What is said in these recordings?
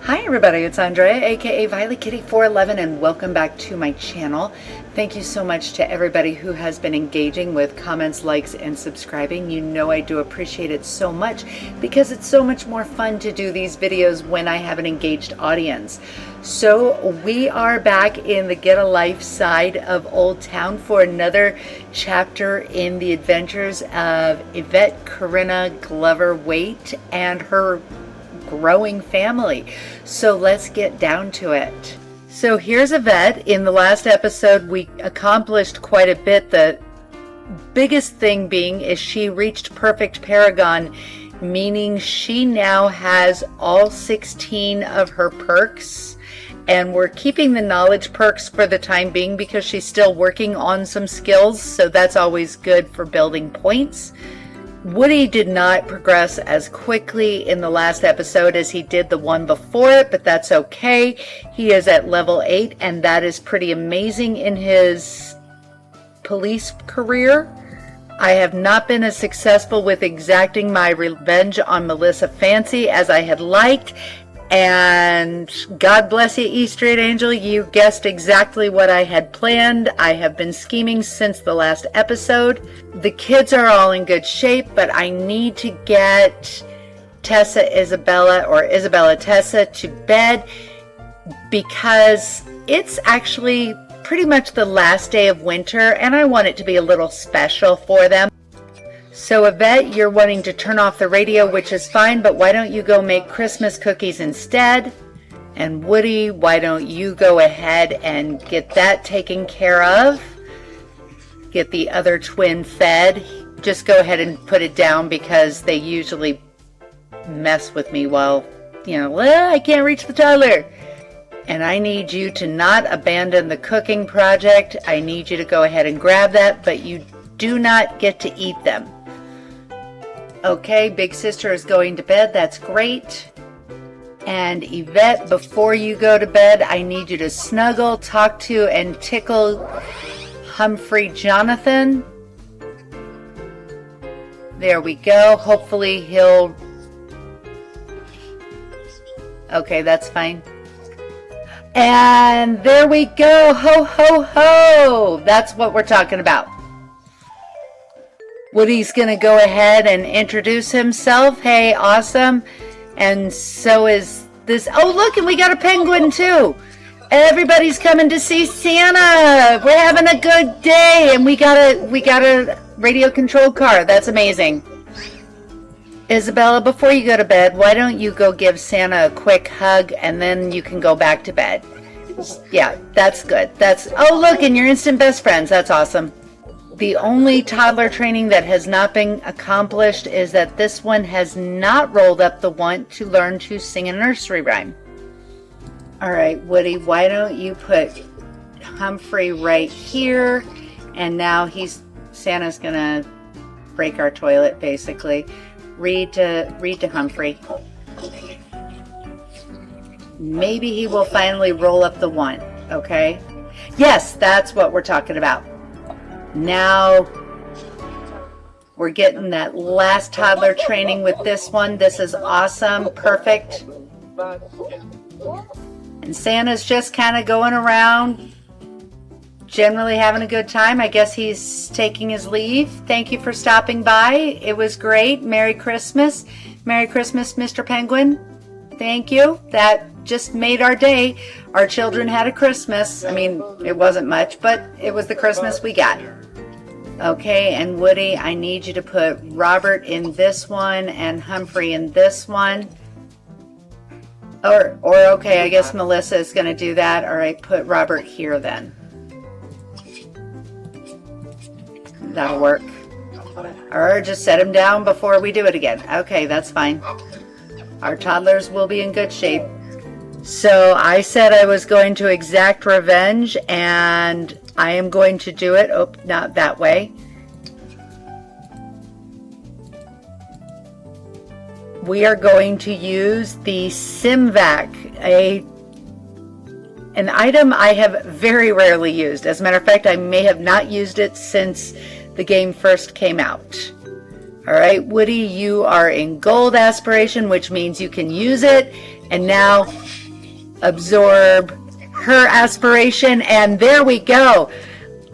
Hi everybody, it's Andrea, aka Violet Kitty 411, and welcome back to my channel. Thank you so much to everybody who has been engaging with comments, likes, and subscribing. You know I do appreciate it so much because it's so much more fun to do these videos when I have an engaged audience. So we are back in the Get a Life side of Old Town for another chapter in the adventures of Evette Corrina Glover Waite and her growing family. So let's get down to it. So here's Evette. In the last episode we accomplished quite a bit. The biggest thing being is she reached perfect paragon, meaning she now has all 16 of her perks, and we're keeping the knowledge perks for the time being because she's still working on some skills, so that's always good for building points. Woody did not progress as quickly in the last episode as he did the one before it, but that's okay. He is at level 8, and that is pretty amazing in his police career. I have not been as successful with exacting my revenge on Melissa Fancy as I had liked, and God bless you, E Street Angel, you guessed exactly what I had planned. I have been scheming since the last episode. The kids are all in good shape, but I need to get Tessa Isabella or Isabella Tessa to bed because it's actually pretty much the last day of winter and I want it to be a little special for them. So Evette, you're wanting to turn off the radio, which is fine, but why don't you go make Christmas cookies instead? And Woody, why don't you go ahead and get that taken care of? Get the other twin fed. Just go ahead and put it down because they usually mess with me while, well, I can't reach the toddler. And I need you to not abandon the cooking project. I need you to go ahead and grab that, but you do not get to eat them. Okay, big sister is going to bed. That's great. And Evette, before you go to bed, I need you to snuggle, talk to, and tickle Humphrey Jonathan. There we go. Hopefully he'll... Okay, that's fine. And there we go. Ho, ho, ho. That's what we're talking about. Woody's going to go ahead and introduce himself. Hey, awesome. And so is this. Oh, look, and we got a penguin too. Everybody's coming to see Santa. We're having a good day, and we got a radio controlled car. That's amazing. Isabella, before you go to bed, why don't you go give Santa a quick hug, and then you can go back to bed. Yeah, that's good. Oh, look, and you're instant best friends. That's awesome. The only toddler training that has not been accomplished is that this one has not rolled up the want to learn to sing a nursery rhyme. All right, Woody, why don't you put Humphrey right here? And now Santa's gonna break our toilet, basically. Read to Humphrey. Maybe he will finally roll up the one, okay? Yes, that's what we're talking about. Now we're getting that last toddler training with this one. This is awesome. Perfect. And Santa's just kind of going around, generally having a good time. I guess he's taking his leave. Thank you for stopping by. It was great. Merry Christmas. Merry Christmas, Mr. Penguin. Thank you. That just made our day. Our children had a Christmas. I mean, it wasn't much, but it was the Christmas we got. Okay, and Woody, I need you to put Robert in this one and Humphrey in this one. Or okay, I guess Melissa is going to do that. All right, put Robert here then. That'll work. Or just set him down before we do it again. Okay, that's fine. Our toddlers will be in good shape. So I said I was going to exact revenge, and I am going to do it. Oh, not that way. We are going to use the SimVac, an item I have very rarely used. As a matter of fact, I may have not used it since the game first came out. All right, Woody, you are in gold aspiration, which means you can use it. And now absorb her aspiration, and there we go.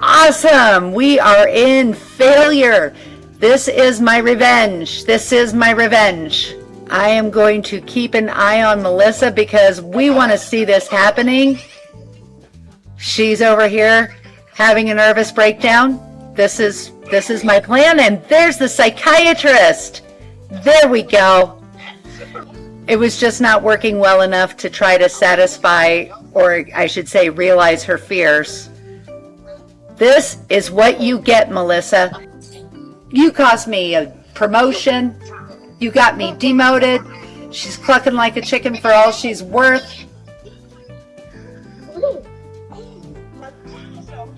Awesome. We are in failure. This is my revenge. This is my revenge. I am going to keep an eye on Melissa because we want to see this happening. She's over here having a nervous breakdown. This is my plan, and there's the psychiatrist. There we go. It was just not working well enough to try to satisfy, or I should say, realize her fears. This is what you get, Melissa. You cost me a promotion. You got me demoted. She's clucking like a chicken for all she's worth.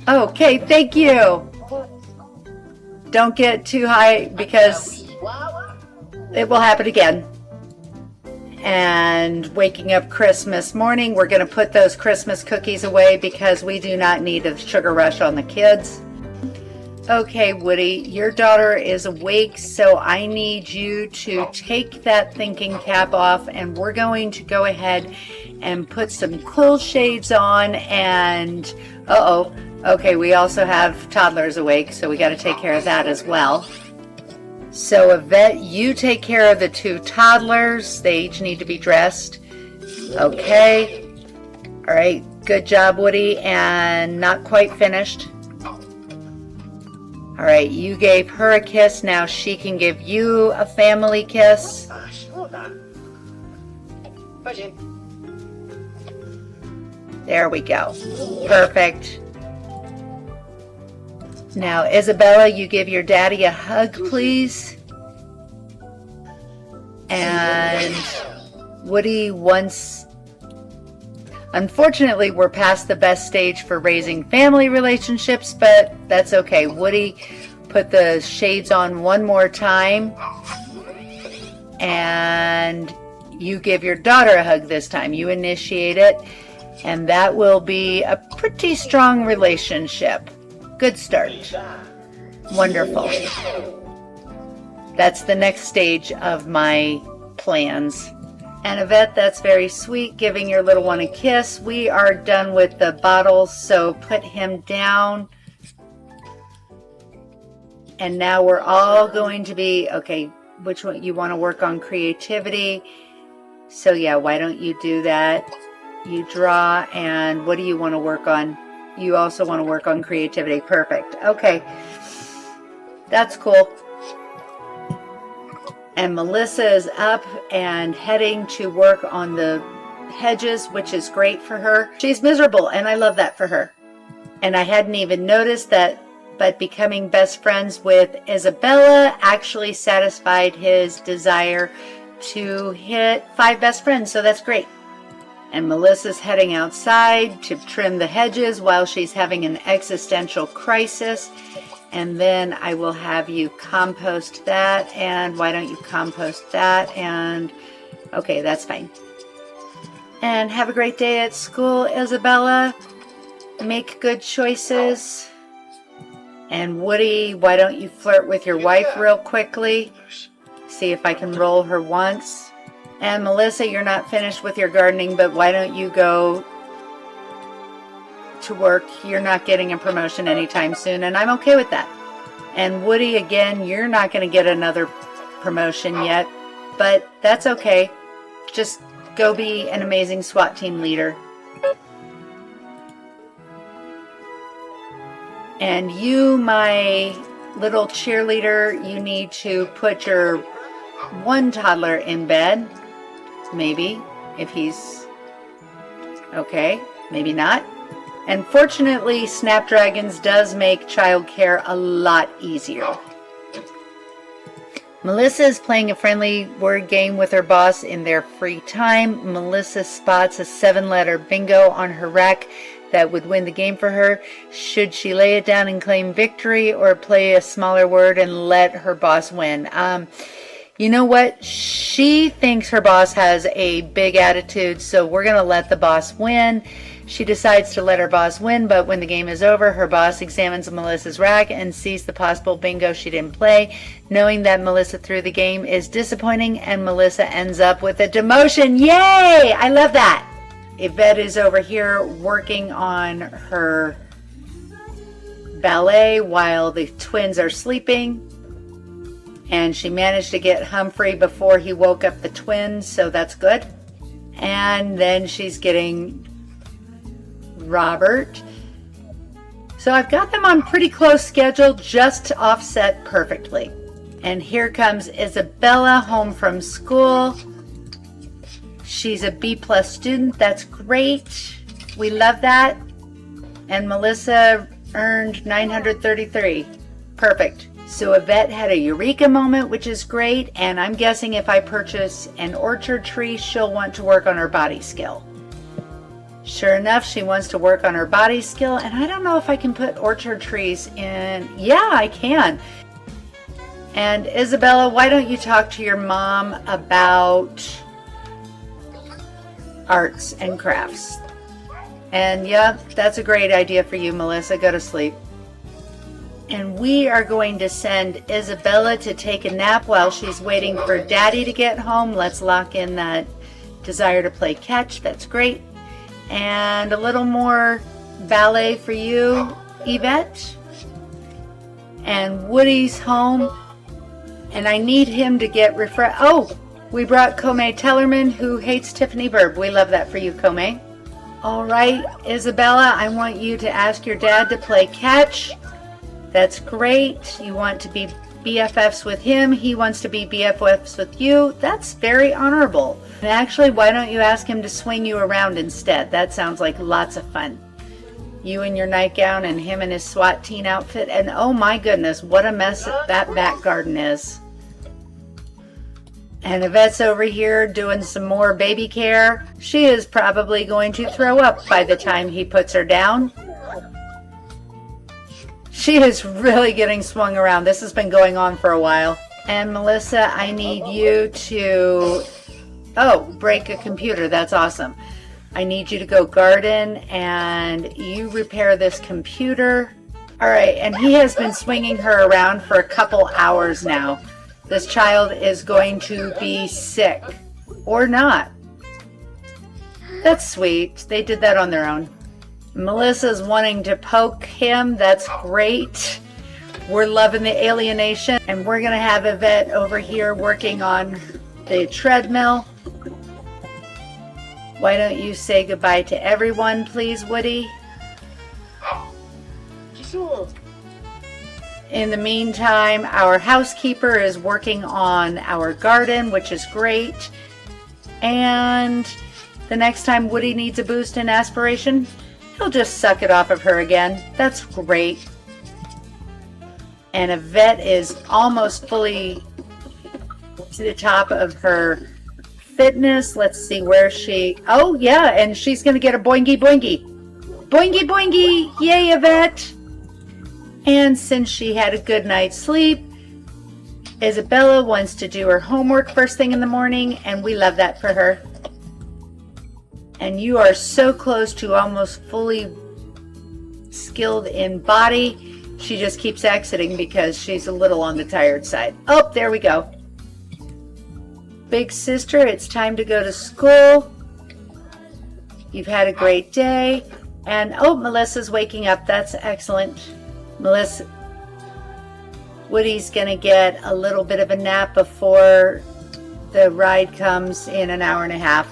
Okay, thank you. Don't get too high because it will happen again. And waking up Christmas morning, we're going to put those Christmas cookies away because we do not need a sugar rush on the kids. Okay, Woody, your daughter is awake, so I need you to take that thinking cap off, and we're going to go ahead and put some cool shades on. And okay, we also have toddlers awake, so we got to take care of that as well. So Evette, you take care of the two toddlers. They each need to be dressed. Okay. All right, good job, Woody, and not quite finished. All right, you gave her a kiss. Now she can give you a family kiss. There we go. Perfect. Now, Isabella, you give your daddy a hug, please. And Woody wants... Unfortunately, we're past the best stage for raising family relationships, but that's okay. Woody, put the shades on one more time. And you give your daughter a hug this time. You initiate it. And that will be a pretty strong relationship. Good start. Wonderful. That's the next stage of my plans. And Evette, that's very sweet, giving your little one a kiss. We are done with the bottles, so put him down. And now we're all going to be, okay, which one you want to work on? Creativity. So yeah, why don't you do that? You draw, and what do you want to work on? You also want to work on creativity. Perfect. Okay. That's cool. And Melissa is up and heading to work on the hedges, which is great for her. She's miserable, and I love that for her. And I hadn't even noticed that, but becoming best friends with Isabella actually satisfied his desire to hit 5 best friends, so that's great. And Melissa's heading outside to trim the hedges while she's having an existential crisis. And then I will have you compost that. And why don't you compost that? And okay, that's fine. And have a great day at school, Isabella. Make good choices. And Woody, why don't you flirt with your wife real quickly? See if I can roll her once. And Melissa, you're not finished with your gardening, but why don't you go to work? You're not getting a promotion anytime soon, and I'm okay with that. And Woody, again, you're not going to get another promotion yet, but that's okay. Just go be an amazing SWAT team leader. And you, my little cheerleader, you need to put your one toddler in bed. Maybe, if he's okay, maybe not. And fortunately, Snapdragons does make childcare a lot easier. Melissa is playing a friendly word game with her boss in their free time. Melissa spots a 7-letter bingo on her rack that would win the game for her. Should she lay it down and claim victory, or play a smaller word and let her boss win? You know what? She thinks her boss has a big attitude, so we're going to let the boss win. She decides to let her boss win, but when the game is over, her boss examines Melissa's rack and sees the possible bingo she didn't play. Knowing that Melissa threw the game is disappointing, and Melissa ends up with a demotion. Yay! I love that. Evette is over here working on her ballet while the twins are sleeping. And she managed to get Humphrey before he woke up the twins, so that's good. And then she's getting Robert. So I've got them on pretty close schedule, just to offset perfectly. And here comes Isabella home from school. She's a B+ student. That's great. We love that. And Melissa earned 933. Perfect. So Evette had a eureka moment, which is great. And I'm guessing if I purchase an orchard tree, she'll want to work on her body skill. Sure enough, she wants to work on her body skill. And I don't know if I can put orchard trees in. Yeah, I can. And Isabella, why don't you talk to your mom about arts and crafts? And yeah, that's a great idea for you, Melissa. Go to sleep. And we are going to send Isabella to take a nap while she's waiting for Daddy to get home. Let's lock in that desire to play catch. That's great. And a little more ballet for you, Evette. And Woody's home. And I need him to get refreshed. Oh, we brought Comey Tellerman, who hates Tiffany Burb. We love that for you, Comey. All right, Isabella, I want you to ask your dad to play catch. That's great. You want to be BFFs with him. He wants to be BFFs with you. That's very honorable. And actually, why don't you ask him to swing you around instead? That sounds like lots of fun. You in your nightgown and him in his SWAT team outfit. And oh my goodness, what a mess that back garden is. And Evette's over here doing some more baby care. She is probably going to throw up by the time he puts her down. She is really getting swung around. This has been going on for a while. And Melissa, I need you to, break a computer. That's awesome. I need you to go garden and you repair this computer. All right, and he has been swinging her around for a couple hours now. This child is going to be sick or not. That's sweet. They did that on their own. Melissa's wanting to poke him. That's great. We're loving the alienation. And we're going to have Evette over here working on the treadmill. Why don't you say goodbye to everyone, please, Woody? In the meantime, our housekeeper is working on our garden, which is great. And the next time Woody needs a boost in aspiration, he'll just suck it off of her again. That's great. And Evette is almost fully to the top of her fitness. Let's see where she... Oh, yeah, and she's going to get a boingy boingy. Boingy boingy! Yay, Evette! And since she had a good night's sleep, Isabella wants to do her homework first thing in the morning, and we love that for her. And you are so close to almost fully skilled in body. She just keeps exiting because she's a little on the tired side. Oh, there we go. Big sister, it's time to go to school. You've had a great day. And oh, Melissa's waking up. That's excellent. Melissa, Woody's going to get a little bit of a nap before the ride comes in an hour and a half.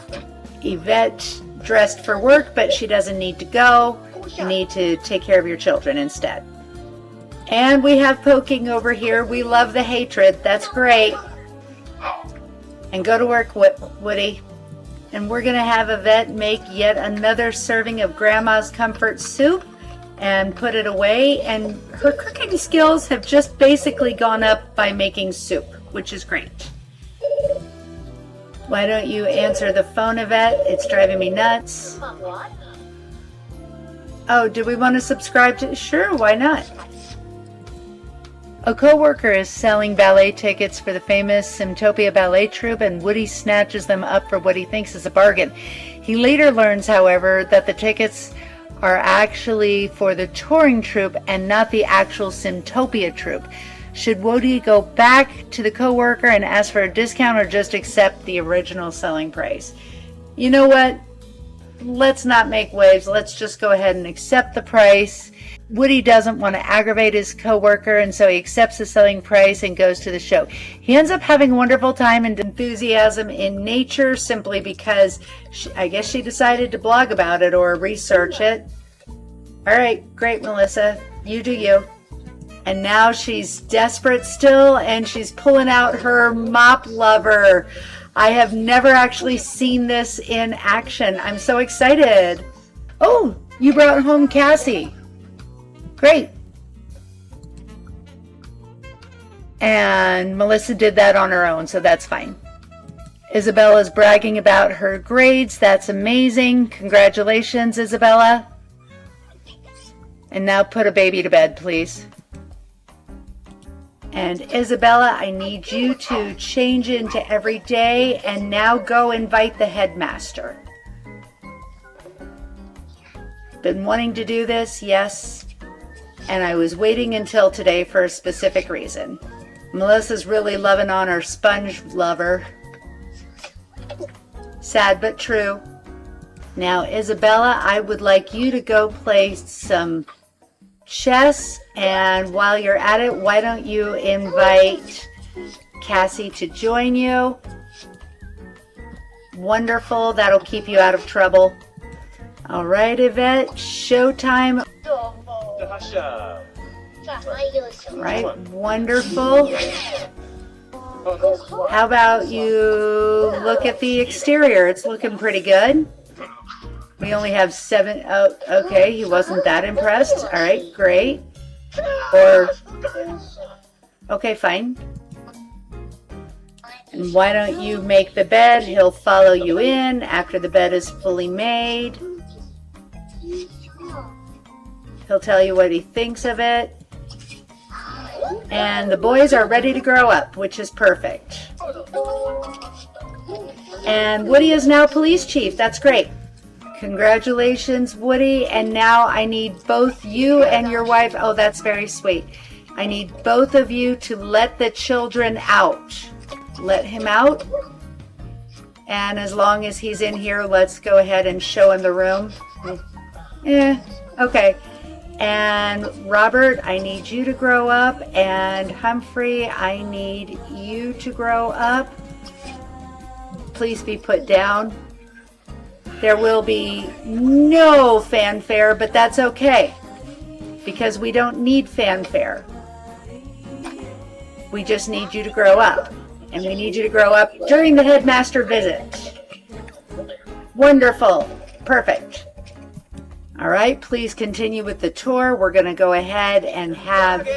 Evette dressed for work, but she doesn't need to go. You need to take care of your children instead. And we have poking over here. We love the hatred. That's great. And go to work, Woody. And we're going to have Evette make yet another serving of Grandma's comfort soup and put it away. And her cooking skills have just basically gone up by making soup, which is great. Why don't you answer the phone, Evette? It's driving me nuts. Oh, do we want to subscribe to? Sure, why not? A co-worker is selling ballet tickets for the famous Simtopia Ballet Troupe, and Woody snatches them up for what he thinks is a bargain. He later learns, however, that the tickets are actually for the touring troupe and not the actual Simtopia troupe. Should Woody go back to the co-worker and ask for a discount or just accept the original selling price? You know what? let's not make waves. Let's just go ahead and accept the price. Woody doesn't want to aggravate his coworker, and so he accepts the selling price and goes to the show. He ends up having a wonderful time and enthusiasm in nature simply because I guess she decided to blog about it or research it. All right, great, Melissa. You do you. And now she's desperate still, and she's pulling out her mop lover. I have never actually seen this in action. I'm so excited. Oh, you brought home Cassie. Great. And Melissa did that on her own, so that's fine. Isabella's bragging about her grades. That's amazing. Congratulations, Isabella. And now put a baby to bed, please. And Isabella, I need you to change into every day and now go invite the headmaster. Been wanting to do this, yes. And I was waiting until today for a specific reason. Melissa's really loving on her sponge lover. Sad but true. Now, Isabella, I would like you to go play some chess, and while you're at it, why don't you invite Cassie to join you? Wonderful, that'll keep you out of trouble. All right, Evette, showtime. Right, wonderful. How about you look at the exterior? It's looking pretty good. We only have 7. Oh, okay, he wasn't that impressed. All right, great. Or, okay, fine. And why don't you make the bed? He'll follow you in after the bed is fully made. He'll tell you what he thinks of it. And the boys are ready to grow up, which is perfect. And Woody is now police chief. That's great. Congratulations, Woody. And now I need both you and your wife. Oh, that's very sweet. I need both of you to let the children out. Let him out. And as long as he's in here, let's go ahead and show him the room. Okay. And Robert, I need you to grow up. And Humphrey, I need you to grow up. Please be put down. There will be no fanfare, but that's okay, because we don't need fanfare. We just need you to grow up, and we need you to grow up during the headmaster visit. Wonderful. Perfect. All right, please continue with the tour. We're going to go ahead and have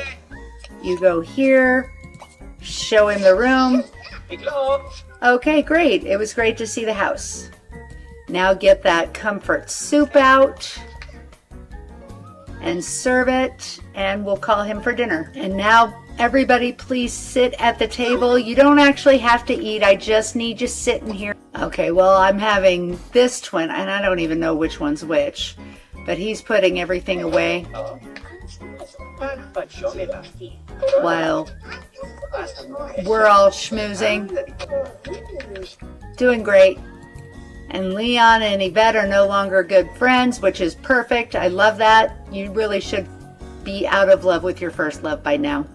you go here, show him the room. Okay, great. It was great to see the house. Now get that comfort soup out and serve it, and we'll call him for dinner. And now everybody please sit at the table. You don't actually have to eat. I just need you sitting here. Okay, well, I'm having this twin, and I don't even know which one's which, but he's putting everything away while we're all schmoozing. Doing great. And Leon and Evette are no longer good friends, which is perfect. I love that. You really should be out of love with your first love by now.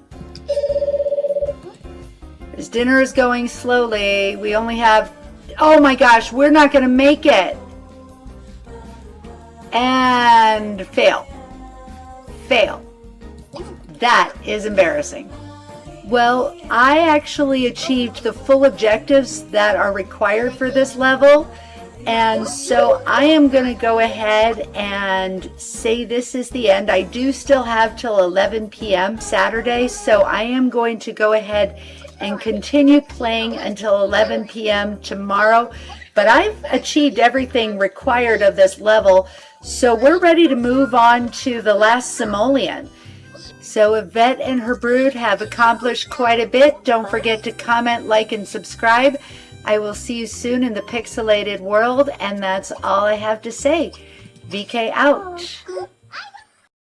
This dinner is going slowly. We only have, oh my gosh, we're not going to make it. And fail. Fail. That is embarrassing. Well, I actually achieved the full objectives that are required for this level. And so I am going to go ahead and say this is the end. I do still have till 11 p.m. Saturday, so I am going to go ahead and continue playing until 11 p.m. tomorrow. But I've achieved everything required of this level, so we're ready to move on to the last simoleon. So Evette and her brood have accomplished quite a bit. Don't forget to comment, like, and subscribe. I will see you soon in the pixelated world, and that's all I have to say. VK out.